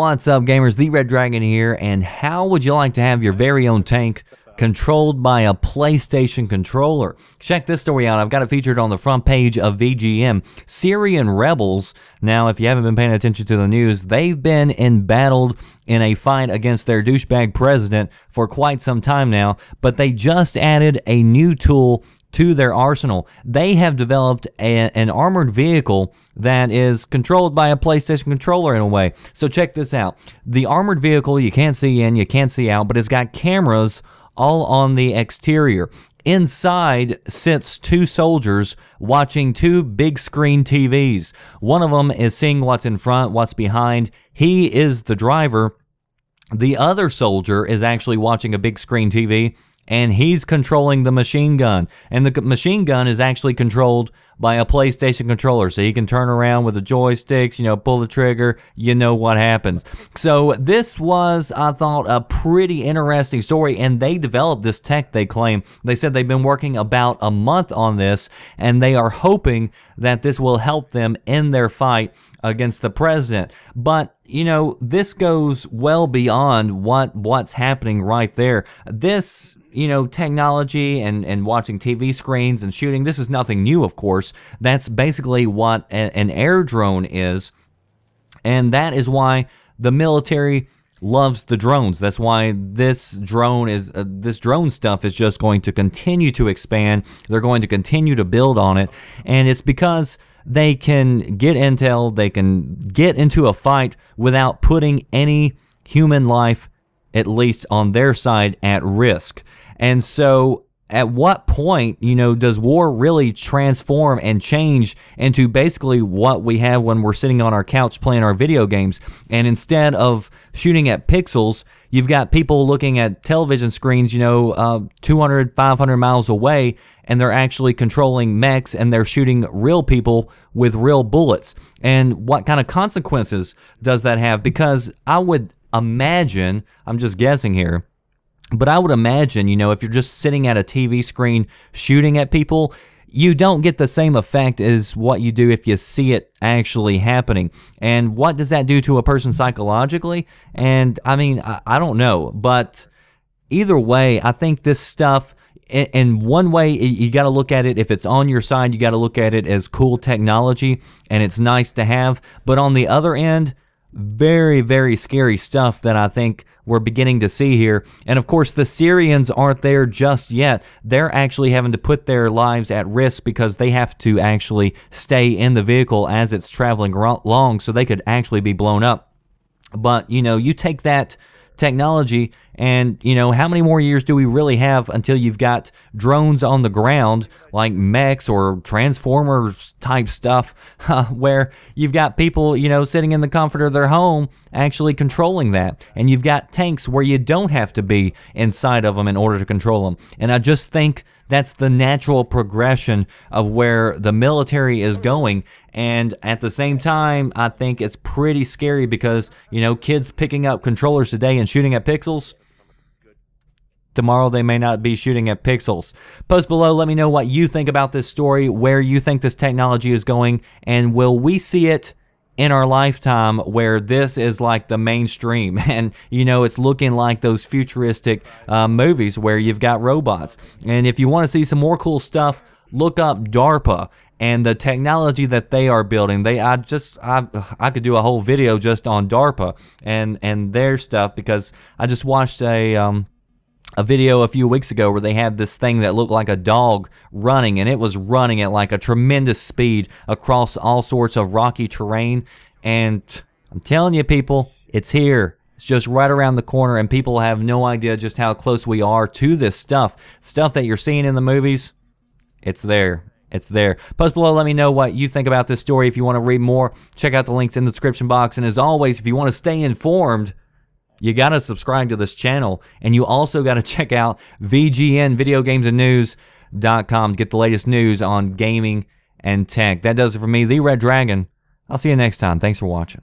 What's up, gamers? The Red Dragon here, and how would you like to have your very own tank controlled by a PlayStation controller? Check this story out. I've got it featured on the front page of VGM. Syrian rebels, now if you haven't been paying attention to the news, they've been embattled in a fight against their douchebag president for quite some time now, but they just added a new tool to their arsenal. They have developed an armored vehicle that is controlled by a PlayStation controller in a way. So check this out. The armored vehicle, you can't see in, you can't see out, but it's got cameras all on the exterior. Inside sits two soldiers watching two big screen TVs. One of them is seeing what's in front, what's behind. He is the driver. The other soldier is actually watching a big screen TV, and he's controlling the machine gun. And the machine gun is actually controlled by a PlayStation controller, so he can turn around with the joysticks, you know, pull the trigger, you know what happens. So this was, I thought, a pretty interesting story, and they developed this tech, they claim. They said they've been working about a month on this, and they are hoping that this will help them in their fight against the president. But, you know, this goes well beyond what's happening right there. This, you know, technology and watching TV screens and shooting, this is nothing new, of course. That's basically what an air drone is, and that is why the military loves the drones. That's why this drone stuff is just going to continue to expand. They're going to continue to build on it, and it's because they can get intel, they can get into a fight without putting any human life, at least on their side, at risk. And so at what point, you know, does war really transform and change into basically what we have when we're sitting on our couch playing our video games? And instead of shooting at pixels, you've got people looking at television screens, you know, 200, 500 miles away, and they're actually controlling mechs, and they're shooting real people with real bullets. And what kind of consequences does that have? Because I would imagine, I'm just guessing here, but I would imagine, you know, if you're just sitting at a TV screen shooting at people, you don't get the same effect as what you do if you see it actually happening. And what does that do to a person psychologically? And I mean, I don't know, but either way, I think this stuff, in one way, you got to look at it, if it's on your side, you got to look at it as cool technology, and it's nice to have. But on the other end, very, very scary stuff that I think we're beginning to see here. And of course, the Syrians aren't there just yet. They're actually having to put their lives at risk because they have to actually stay in the vehicle as it's traveling along, so they could actually be blown up. But, you know, you take that technology, and, you know, how many more years do we really have until you've got drones on the ground like mechs or Transformers type stuff where you've got people, you know, sitting in the comfort of their home actually controlling that, and you've got tanks where you don't have to be inside of them in order to control them. And I just think that's the natural progression of where the military is going. And at the same time, I think it's pretty scary because, you know, kids picking up controllers today and shooting at pixels, tomorrow they may not be shooting at pixels. Post below, let me know what you think about this story, where you think this technology is going, and will we see it in our lifetime where this is like the mainstream, and, you know, it's looking like those futuristic movies where you've got robots. And if you want to see some more cool stuff, look up DARPA and the technology that they are building. I could do a whole video just on DARPA and their stuff, because I just watched a video a few weeks ago where they had this thing that looked like a dog running, and it was running at like a tremendous speed across all sorts of rocky terrain. And I'm telling you, people, it's here. It's just right around the corner, and people have no idea just how close we are to this stuff. Stuff that you're seeing in the movies, it's there. It's there. Post below, let me know what you think about this story. If you want to read more, check out the links in the description box. And as always, if you want to stay informed, you got to subscribe to this channel, and you also got to check out VGN, videogamesandnews.com, to get the latest news on gaming and tech. That does it for me, The Red Dragon. I'll see you next time. Thanks for watching.